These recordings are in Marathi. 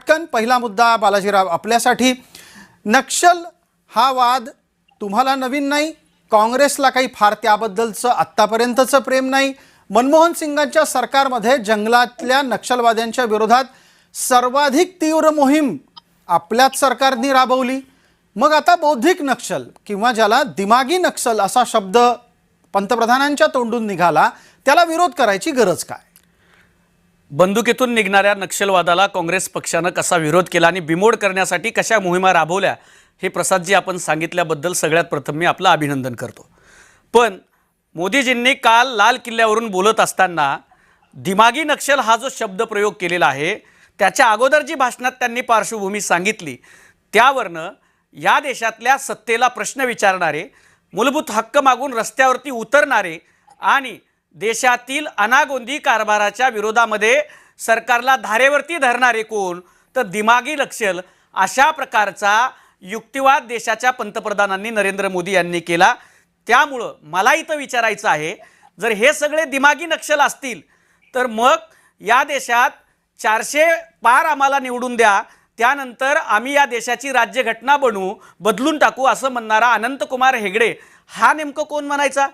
पटकन पहिला मुद्दा बालाजीराव आपल्यासाठी, नक्षल हा वाद तुम्हाला नवीन नाही, काँग्रेसला काही फार त्याबद्दलचं आत्तापर्यंतचं प्रेम नाही। मनमोहन सिंगांच्या सरकारमध्ये जंगलातल्या नक्षलवाद्यांच्या विरोधात सर्वाधिक तीव्र मोहीम आपल्याच सरकारने राबवली। मग आता बौद्धिक नक्षल किंवा ज्याला दिमागी नक्षल असा शब्द पंतप्रधानांच्या तोंडून निघाला, त्याला विरोध करायची गरज काय? बंदुकीतून निघणाऱ्या नक्षलवादाला काँग्रेस पक्षानं कसा विरोध केला आणि बिमोड करण्यासाठी कशा मोहिमा राबवल्या हे प्रसादजी आपण सांगितल्याबद्दल सगळ्यात प्रथम मी आपलं अभिनंदन करतो। पण मोदीजींनी काल लाल किल्ल्यावरून बोलत असताना दिमागी नक्षल हा जो शब्द प्रयोग केलेला आहे, त्याच्या अगोदर जी भाषणात त्यांनी पार्श्वभूमी सांगितली त्यावरनं या देशातल्या सत्तेला प्रश्न विचारणारे, मूलभूत हक्क मागून रस्त्यावरती उतरणारे आणि देशातील अनागोंदी कारभाराच्या विरोधामध्ये सरकारला धारेवरती धरणारे कोण, तर दिमागी नक्षल अशा प्रकारचा युक्तिवाद देशाच्या पंतप्रधानांनी नरेंद्र मोदी यांनी केला। त्यामुळं मला इथं विचारायचं आहे, जर हे सगळे दिमागी नक्षल असतील तर मग या देशात 400 पार आम्हाला निवडून द्या, त्यानंतर आम्ही या देशाची राज्यघटना बदलून टाकू असं म्हणणारा अनंतकुमार हेगडे हा नेमकं कोण म्हणायचा?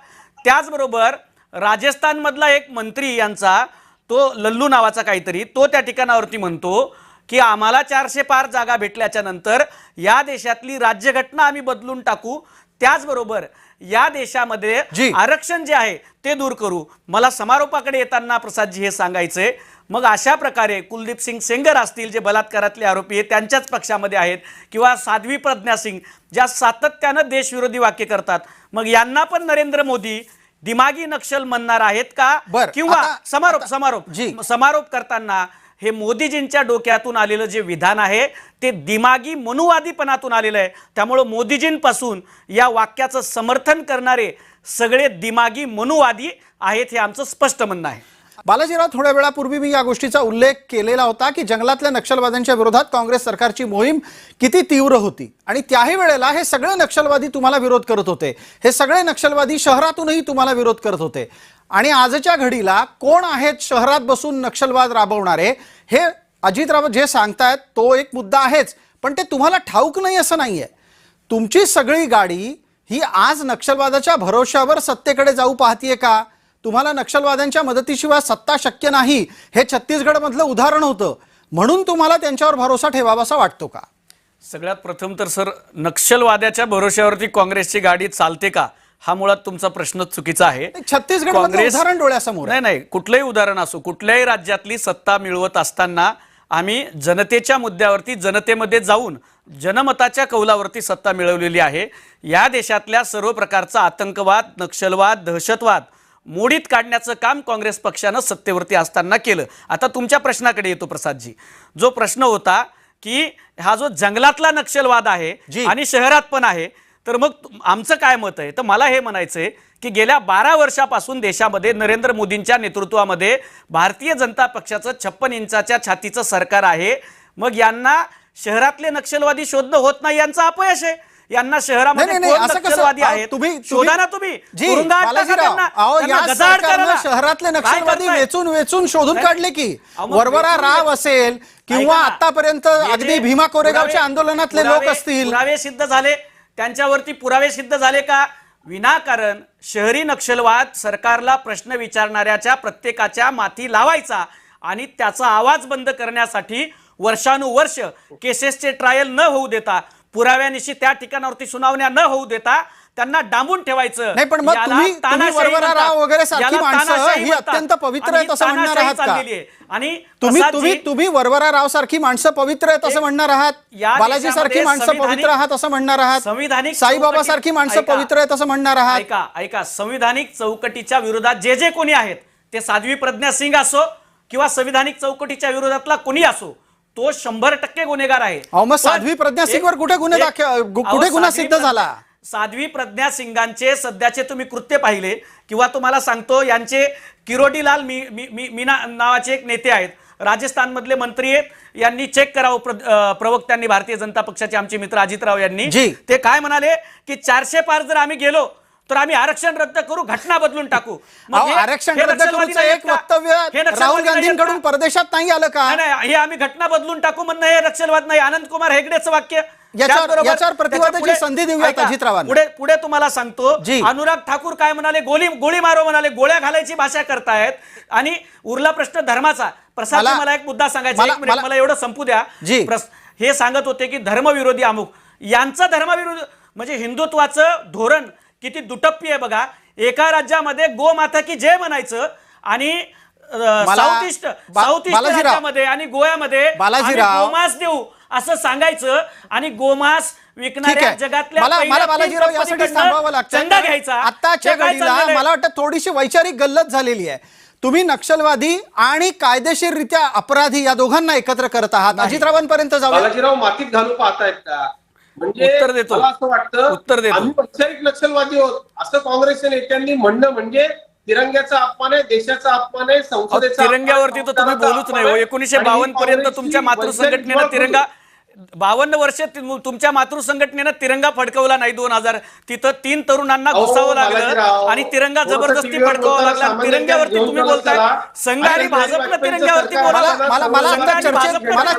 त्याचबरोबर राजस्थानमधला एक मंत्री यांचा तो लल्लू नावाचा काहीतरी, तो त्या ठिकाणावरती म्हणतो की आम्हाला 400 पार जागा भेटल्याच्या नंतर या देशातली राज्यघटना आम्ही बदलून टाकू, त्याचबरोबर या देशामध्ये आरक्षण जे आहे ते दूर करू। मला समारोपाकडे येताना प्रसादजी हे सांगायचंय, मग अशा प्रकारे कुलदीप सिंग सेंगर असतील जे बलात्कारातले आरोपी आहेत त्यांच्याच पक्षामध्ये आहेत, किंवा साध्वी प्रज्ञा सिंग ज्या सातत्यानं देशविरोधी वाक्य करतात, मग यांना पण नरेंद्र मोदी दिमागी नक्षल म्हणणार आहेत का? किंवा समारोप करताना हे मोदीजींच्या डोक्यातून आलेलं जे विधान आहे ते दिमागी मनुवादीपणातून आलेलं आहे। त्यामुळे मोदीजींपासून या वाक्याचं समर्थन करणारे सगळे दिमागी मनुवादी आहेत हे आमचं स्पष्ट म्हणणं आहे। बालाजीराव, थोड्या वेळापूर्वी मी या गोष्टीचा उल्लेख केलेला होता की जंगलातल्या नक्षलवाद्यांच्या विरोधात काँग्रेस सरकारची मोहीम किती तीव्र होती आणि त्याही वेळेला हे सगळे नक्षलवादी तुम्हाला विरोध करत होते, हे सगळे नक्षलवादी शहरातूनही तुम्हाला विरोध करत होते। आणि आजच्या घडीला कोण आहेत शहरात बसून नक्षलवाद राबवणारे हे अजितराव जे सांगतायत तो एक मुद्दा आहेच, पण ते तुम्हाला ठाऊक नाही असं नाहीये। तुमची सगळी गाडी ही आज नक्षलवादाच्या भरोश्यावर सत्तेकडे जाऊ पाहतीये का? तुम्हाला नक्षलवाद्यांच्या मदतीशिवाय सत्ता शक्य नाही हे छत्तीसगड मधलं उदाहरण होतं, म्हणून तुम्हाला त्यांच्यावर भरोसा ठेवावासा वाटतो का? सगळ्यात प्रथम तर सर, नक्षलवाद्याच्या भरोश्यावरती काँग्रेसची गाडी चालते का हा मुळात तुमचा प्रश्नच चुकीचा आहे। छत्तीसगड उदाहरण डोळ्यासमोर नाही, कुठलंही उदाहरण असो, कुठल्याही राज्यातली सत्ता मिळवत असताना आम्ही जनतेच्या मुद्द्यावरती जनतेमध्ये जाऊन जनमताच्या कौलावरती सत्ता मिळवलेली आहे। या देशातल्या सर्व प्रकारचा आतंकवाद, नक्षलवाद, दहशतवाद मोडीत काढण्याचं काम काँग्रेस पक्षानं सत्तेवरती असताना केलं। आता तुमच्या प्रश्नाकडे येतो प्रसादजी, जो प्रश्न होता की हा जो जंगलातला नक्षलवाद आहे आणि शहरात पण आहे, तर मग आमचं काय मत आहे? तर मला हे म्हणायचंय की गेल्या 12 वर्षापासून देशामध्ये नरेंद्र मोदींच्या नेतृत्वामध्ये भारतीय जनता पक्षाचं 56 इंचाच्या छातीचं सरकार आहे। मग यांना शहरातले नक्षलवादी शोधणं होत नाही, यांचं अपयश आहे। यांना शहरामध्ये नक्षलवादी आहेत शोधा ना तुम्ही, शहरातले नक्षलवादी वेचून शोधून काढले की वरवरा राव असेल किंवा आतापर्यंत अगदी भीमा कोरेगावच्या आंदोलनातले लोक असतील, पुरावे सिद्ध झाले, त्यांच्यावरती पुरावे सिद्ध झाले का? विनाकारण शहरी नक्षलवाद सरकारला प्रश्न विचारणाऱ्याच्या प्रत्येकाच्या माथी लावायचा आणि त्याचा आवाज बंद करण्यासाठी वर्षानुवर्ष केसेसचे ट्रायल न होऊ देता, पुराव्यानिशी त्या ठिकाणावरती सुनावण्या न होऊ देता त्यांना डांबून ठेवायचं नाही। पण मग तुम्ही वरवरा राव वगैरे सारखी माणसं ही अत्यंत पवित्र आहेत असं म्हणणार आहात का? आणि तुम्ही वरवरा राव सारखी माणसं पवित्र आहेत असं म्हणणार आहात? बालाजी सारखी माणसं पवित्र आहात असं म्हणणार आहात? संविधानिक साईबाबा सारखी माणसं पवित्र आहेत असं म्हणणार आहात? ऐका, संविधानिक चौकटीच्या विरोधात जे कोणी आहेत, ते साध्वी प्रज्ञा सिंग असो किंवा संविधानिक चौकटीच्या विरोधातला कोणी असो, तो 100% गुन्हेगार आहे। मग साध्वी प्रज्ञा सिंगवर कुठे गुन्हा सिद्ध झाला? साध्वी प्रज्ञा सिंगांचे सध्याचे तुम्ही कृत्य पाहिले, किंवा तुम्हाला सांगतो यांचे किरोडीलाल मीना नावाचे एक नेते आहेत, राजस्थानमधले मंत्री आहेत, यांनी चेक करावं प्रवक्त्यांनी, भारतीय जनता पक्षाचे आमचे मित्र अजितराव यांनी, ते काय म्हणाले की 400 पार जर आम्ही गेलो तर आम्ही आरक्षण रद्द करू, घटना बदलून टाकू. अहो, आरक्षण रद्द करूचं एक वक्तव्य राहुल गांधींकडून परदेशात नाही आलं का? नाही, हे आम्ही घटना बदलून टाकू म्हणणं हे नक्षलवाद नाही. आनंद कुमार हेगडेचं वाक्य. याच्यावर प्रतिवादाची संधी देऊयात अजितरावांना. पुढे तुम्हाला सांगतो, जी. अनुराग ठाकूर काय म्हणाले, गोळी मारो म्हणाले, गोळ्या घालायची भाषा करतायत. आणि उरला प्रश्न धर्माचा. प्रसाद, मला एक मुद्दा सांगायचा, एक मिनिट मला एवढं संपू द्या. हे सांगत होते की धर्मविरोधी अमुक, यांचं धर्मविरोधी म्हणजे हिंदुत्वाचं धोरण किती दुटप्पी आहे बघा. एका राज्यामध्ये गोमाता की जय म्हणायचं आणि साऊथ ईस्ट राज्यामध्ये आणि गोव्यामध्ये गोमांस देऊ असं सांगायचं आणि गोमांस विकणाऱ्या जगातल्या बालाजीराव यासाठी थांबावं लागतं. चंदा घ्यायचा. आताच्या घडीला मला वाटतं थोडीशी वैचारिक गल्लत झालेली आहे. तुम्ही नक्षलवादी आणि कायदेशीररित्या अपराधी या दोघांना एकत्र करत आहात. अजितरावांपर्यंत जाऊ. बालाजीराव मातीत घालू पाहतायत का? म्हणजे उत्तर देतो. मला असं वाटतं उत्तर देतो. आम्ही वैचारिक नक्षलवादी आहोत असं काँग्रेसच्या नेत्यांनी म्हणणं म्हणजे तिरंग्याचा अपमान आहे, देशाचा अपमान आहे, संसदेचा. तिरंग्यावरती तर तुम्ही बोलूच नाही. 1952 पर्यंत तुमच्या मातृसंघटनेनं तिरंगा 52 वर्ष तुमच्या मातृसंघटनेनं तिरंगा फडकवला नाही. 2000 तिथं 3 तरुणांना घुसावं लागलं आणि तिरंगा जबरदस्ती फडकवावा लागला. तिरंग्यावरती तुम्ही बोलताय. संघ आणि भाजपला तिरंग्यावरती मला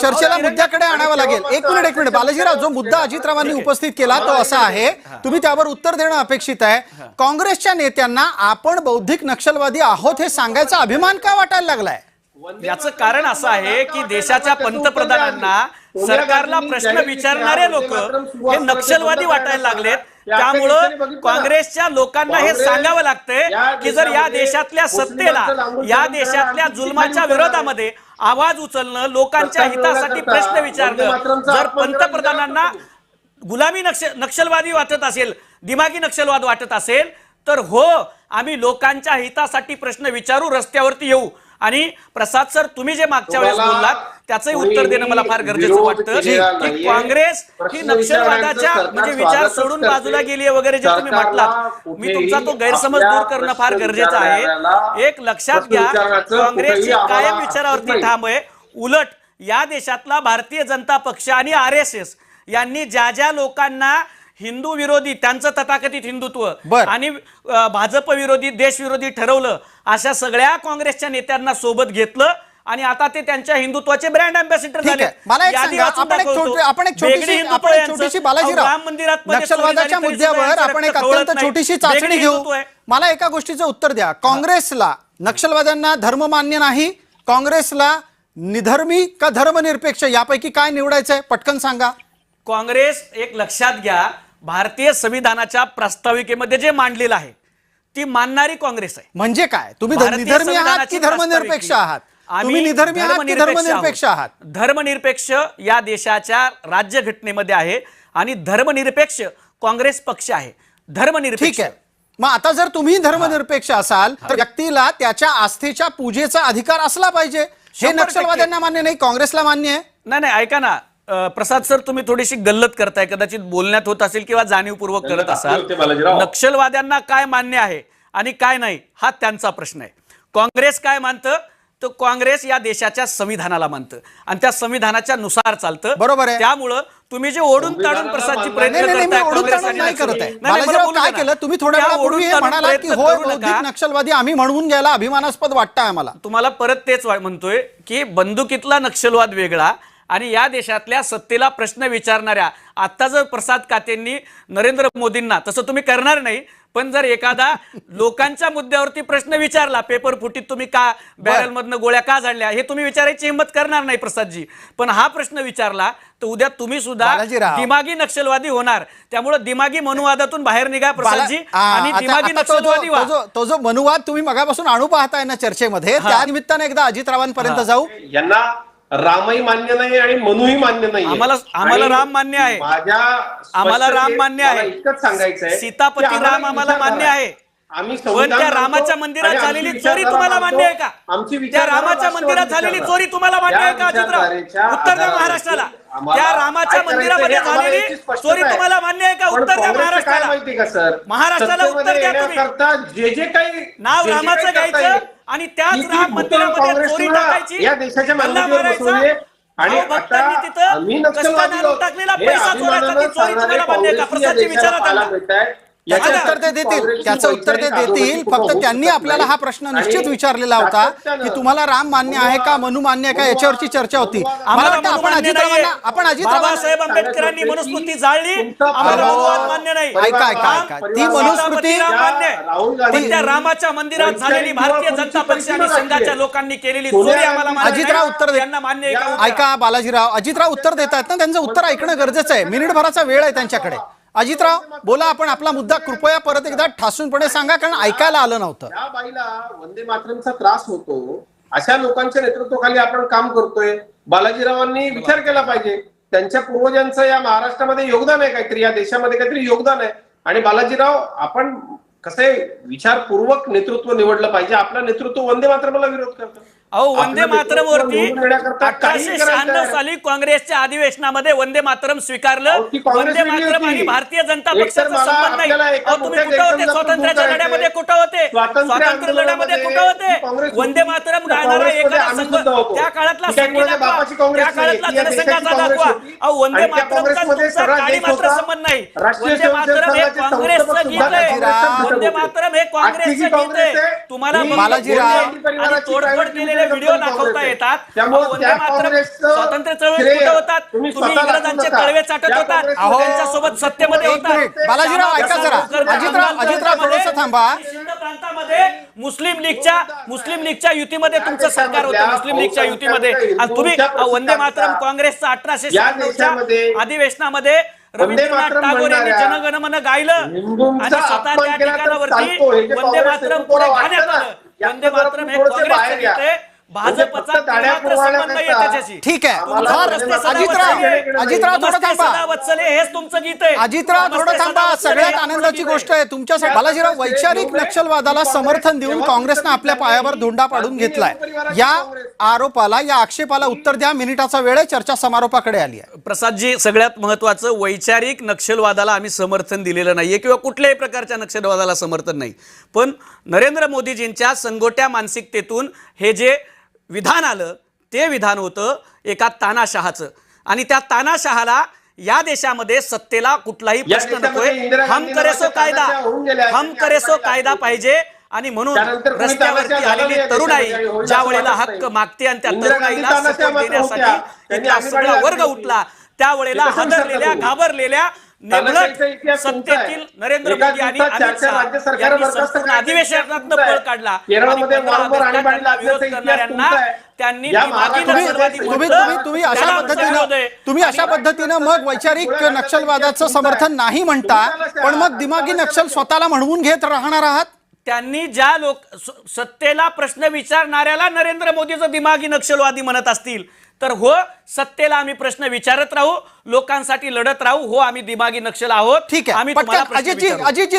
चर्चेला मुद्द्याकडे आणावं लागेल. एक मिनिट बालाजीराव, जो मुद्दा अजितरावांनी उपस्थित केला तो असा आहे, तुम्ही त्यावर उत्तर देणं अपेक्षित आहे. काँग्रेसच्या नेत्यांना आपण बौद्धिक नक्षलवादी आहोत हे सांगायचा अभिमान का वाटायला लागलाय? याचं कारण असं आहे की देशाच्या पंतप्रधानांना सरकारला प्रश्न विचारणारे लोक हे नक्षलवादी वाटायला लागलेत. त्यामुळं काँग्रेसच्या लोकांना हे सांगावं लागतंय की जर या देशातल्या सत्तेला, या देशातल्या जुलमाच्या विरोधामध्ये आवाज उचलणं, लोकांच्या हितासाठी प्रश्न विचारणं जर पंतप्रधानांना गुलामी नक्षलवादी वाटत असेल, दिमागी नक्षलवाद वाटत असेल, तर हो, आम्ही लोकांच्या हितासाठी प्रश्न विचारू, रस्त्यावरती येऊ. आणि प्रसाद सर, तुम्ही जे मागच्या वेळेस बोललात त्याचंही उत्तर देणं मला फार गरजेचं वाटतं की काँग्रेस ही नक्षलवादाच्या म्हणजे विचार सोडून बाजूला गेली आहे वगैरे जे तुम्ही म्हटलात, मी तुमचा तो गैरसमज दूर करणं फार गरजेचं आहे. एक लक्षात घ्या, काँग्रेसची कायम विचारावरती ठाम आहे. उलट या देशातला भारतीय जनता पक्ष आणि RSS यांनी ज्या ज्या लोकांना हिंदू विरोधी, त्यांचं तथाकथित हिंदुत्व आणि भाजप विरोधी, देशविरोधी ठरवलं, अशा सगळ्या काँग्रेसच्या नेत्यांना सोबत घेतलं आणि आता ते त्यांच्या हिंदुत्वाचे ब्रँड अँबॅसिडर झाले. नक्षलवादाच्या मुद्द्यावर आपण एक अत्यंत छोटीशी चाचणी घेऊ. मला एका गोष्टीचं उत्तर द्या. काँग्रेसला नक्षलवाद्यांना धर्म मान्य नाही, काँग्रेसला निधर्मी का धर्मनिरपेक्ष यापैकी काय निवडायचंय? पटकन सांगा. काँग्रेस, एक लक्षात घ्या, भारतीय संविधानाच्या प्रास्ताविकेमध्ये जे मांडलेलं आहे ती मानणारी काँग्रेस आहे. म्हणजे काय? तुम्ही निधर्मी आहात की धर्मनिरपेक्ष आहात? तुम्ही निधर्मी आहात की धर्मनिरपेक्ष आहात? धर्मनिरपेक्ष या देशाच्या राज्यघटनेमध्ये आहे आणि धर्मनिरपेक्ष काँग्रेस पक्ष आहे. धर्मनिरपेक्ष. ठीक आहे. मग आता जर तुम्ही धर्मनिरपेक्ष असाल तर व्यक्तीला त्याच्या आस्थेच्या पूजेचा अधिकार असला पाहिजे. हे नक्षलवाद्यांना मान्य नाही, काँग्रेसला मान्य आहे. नाही, ऐका ना प्रसाद सर, तुम्ही थोडीशी गल्लत करताय, कदाचित बोलण्यात होत असेल किंवा जाणीवपूर्वक करत असाल. नक्षलवाद्यांना काय मान्य आहे आणि काय नाही हा त्यांचा प्रश्न आहे. काँग्रेस काय मानतं? तर काँग्रेस या देशाच्या संविधानाला मानतं आणि त्या संविधानाच्या नुसार चालतं. बरोबर आहे. त्यामुळं तुम्ही जे ओढून ताडून प्रसादची प्रयत्न काय केलं तुम्ही? थोड्या वेळापूर्वी हे म्हणालात की होय, बौद्धिक नक्षलवादी आम्ही म्हणून घ्यायला अभिमानास्पद वाटतं आम्हाला. तुम्हाला परत तेच म्हणतोय की बंदुकीतला नक्षलवाद वेगळा आणि या देशातल्या सत्तेला प्रश्न विचारणाऱ्या, आता जर प्रसाद कातेंनी नरेंद्र मोदींना, तसं तुम्ही करणार नाही, पण जर एखादा लोकांच्या मुद्द्यावरती प्रश्न विचारला, पेपर फुटीत तुम्ही का बॅरल मधनं गोळ्या का झाडल्या, हे तुम्ही विचारायची हिंमत करणार नाही प्रसादजी. पण हा प्रश्न विचारला तर उद्या तुम्ही सुद्धा दिमागी नक्षलवादी होणार. त्यामुळे दिमागी मनुवादातून बाहेर निघा प्रसादजी आणि दिमागी नक्षलवादी व्हा. तो जो मनुवाद तुम्ही मगापासून आणू पाहताय ना चर्चेमध्ये, त्या निमित्ताने एकदा अजितरावांपर्यंत जाऊ. यांना रामही मान्य नाही आणि मनुही मान्य नाही. आम्हाला राम मान्य आहे. आम्हाला राम मान्य आहे. इतकंच सांगायचंय, सीतापती राम आम्हाला मान्य आहे. पण त्या रामाच्या मंदिरात झालेली चोरी तुम्हाला मान्य आहे का? त्या रामाच्या मंदिरात झालेली चोरी तुम्हाला मान्य आहे का अजितराव? उत्तर द्या महाराष्ट्राला. त्या रामाच्या मंदिरामध्ये झालेली चोरी तुम्हाला मान्य आहे का? उत्तर द्या महाराष्ट्राला. माहिती का सर, महाराष्ट्राला उत्तर द्या तुम्ही. जे काही नाव रामाचं घ्यायचं आणि त्याच राम मंदिरामध्ये चोरी टाकायची, या देशाच्या हल्ला मारायचा, भक्तांनी तिथं कष्टाने टाकलेला पैसा चोरायचा, ती चोरी तुम्हाला मान्य आहे का? प्रसादजी विचारत आला. त्याचं याच्या उत्तर ते देतील, काँग्रेसची त्याचं उत्तर ते वैचारिक देतील. आदोलती फक्त होऊ त्यांनी शकत आपल्याला नाही. हा प्रश्न आणि निश्चित विचारलेला होता सातत्यानं की तुम्हाला राम मान्य आहे का, मनु मान्य आहे का, याच्यावरची चर्चा होती. मला वाटतं आपण अजितरावांना बाबासाहेब आंबेडकरांनी मनुस्मृती जाळली, आम्हाला तुमचा मनुवाद मान्य नाही. ऐका. ती मनुस्मृती राम मान्य आहे. राहुल पण गांधी त्या रामाच्या मंदिरात झालेली भारतीय जनता पक्ष आणि संघाच्या लोकांनी केलेली चोरी आम्हाला मान्य नाही. अजितराव उत्तर दे. यांना मान्य आहे का? ऐका बालाजीराव, अजितराव उत्तर देत आहेत ना, त्यांचं उत्तर ऐकणं गरजेचं आहे. मिनिटभराचा वेळ आहे त्यांच्याकडे. अजितराव बोला, आपण आपला मुद्दा कृपया परत एकदा ठासूनपणे सांगा, कारण ऐकायला आलं नव्हतं. या बाईला वंदे मातरमचा त्रास होतो, अशा लोकांच्या नेतृत्वाखाली आपण काम करतोय. बालाजीरावांनी विचार केला पाहिजे, त्यांच्या पूर्वजांचं या महाराष्ट्रामध्ये योगदान आहे, काहीतरी या देशामध्ये काहीतरी योगदान आहे. आणि बालाजीराव, आपण कसे विचारपूर्वक नेतृत्व निवडलं पाहिजे. आपलं नेतृत्व वंदे मातरमला विरोध करतं. अहो, वंदे मातरमवरती निवडून येण्याकरता काही 1896 करायचं साली काँग्रेसच्या अधिवेशनामध्ये वंदे मातरम स्वीकारलं. अहो, ती काँग्रेस वंदे वेगळी मातरम होती. आणि भारतीय जनता एकतर पक्षाचा मला संबंध नाही. आपल्याला एका अहो, तुम्ही मोठ्या कुठं होते गैरसमजातून स्वातंत्र्याच्या दूर लढ्यामध्ये? करायचंय. कुठं होते स्वातंत्र्य लढ्यामध्ये? कुठं होते काँग्रेस वंदे मातरम गाणारा काँग्रेसमध्ये एखादा आम्ही संघ? सुद्धा होतो. त्या काळातला ती काही संघ कोणाच्या दाखवा, बापाची काँग्रेस त्या काळातला नाही, ती या जनसंघाचा देशाची काँग्रेस दाखवा. होती. अहो, वंदे आणि त्या मातरमचा काँग्रेसमध्ये तुमचा सगळा काडी देश मात्र होता. संबंध नाही. राष्ट्रीय वंदे मातरम हे संघाचे काँग्रेसचं संस्थापक गीत आहे. बालाजीराव. वंदे मातरम हे काँग्रेसचं गीत आहे. तुम्हाला बालाजीराव. आणि तोडफोड केलेले व्हिडिओ दाखवता येतात. त्यामुळे वंदे त्या मातरम काँग्रेसचं स्वातंत्र्य चळवळीत श्रेय कुठे होतात? तुम्ही तुम्ही स्वतःला इंग्रजांचे दाखवू तळवे नका. चाटत त्या होतात, काँग्रेसचं त्यांच्यासोबत सत्तेमध्ये एक होतात. मिनिट. बालाजीराव, ऐका जरा. अजितराव थोडंसं थांबा. सिंध प्रांतामध्ये मुस्लिम लीगच्या युतीमध्ये तुमचं सरकार होतं. मुस्लिम लीगच्या युतीमध्ये आणि तुम्ही वंदे मातरम काँग्रेसचा 1896 अधिवेशनामध्ये रवींद्रनाथ टागोर यांनी जनगणमन गायलं आणि स्वतः त्या ठिकाणावरती वंदे मातरम पुढे गाण्यात आलं. वंदे मातरम हे काँग्रेसचं गीत आहे. भाजपचा मात्र संबंध नाही त्याच्याशी. ठीक आहे. तुमचं फार- नमस्ते सदा अजितराव वत्सले. अजितराव थोडं नमस्ते थांबा. सदा वत्सले हेच तुमचं गीत आहे. अजितराव थोडं नमस्ते थांबा. सदा वत्सले सगळ्यात हे आनंदाची तुमचं गोष्ट आहे तुमच्या बालाजीराव, वैचारिक नक्षलवादाला समर्थन देऊन काँग्रेसनं आपल्या पायावर धोंडा पाडून घेतलाय. या आरोपाला, या आक्षेपाला उत्तर द्या. मिनिटाचा वेळ आहे. चर्चा समारोपाकडे आली आहे. प्रसादजी, सगळ्यात महत्वाचं, वैचारिक नक्षलवादाला आम्ही समर्थन दिलेलं नाहीये किंवा कुठल्याही प्रकारच्या नक्षलवादाला समर्थन नाही. पण नरेंद्र मोदीजींच्या संगोट्या मानसिकतेतून हे जे विधान आलं ते विधान होतं एका तानाशहाचं. आणि त्या तानाशहाला या देशामध्ये सत्तेला कुठलाही प्रश्न नकोय. हम करे सो कायदा पाहिजे. आणि म्हणून रस्त्यावरती आलेली तरुणाई ज्या वेळेला हक्क मागते आणि त्या तरुणाईला सपोर्ट देण्यासाठी इथला सगळा वर्ग उठला, त्यावेळेला हादरलेल्या, घाबरलेल्या, नेमळत सत्तेतील नरेंद्र मोदी आणि अमित शहा यांनी संपूर्ण अधिवेशनातनं पळ काढला. विरोध करणाऱ्यांना त्यांनी तुम्ही अशा पद्धतीनं मग वैचारिक नक्षलवादाचं समर्थन नाही म्हणता, पण मग दिमागी नक्षल स्वतःला म्हणवून घेत राहणार आहात. त्यांनी ज्या सत्तेला प्रश्न विचारणाऱ्याला नरेंद्र मोदीचं दिमागी नक्षलवादी म्हणत असतील तर हो, सत्तेला आम्ही प्रश्न विचारत राहू, लोकांसाठी लढत राहू. हो, आम्ही दिमागी नक्षल आहोत. ठीक आहे. आम्ही तुम्हाला प्रश्न विचारू. अजितजी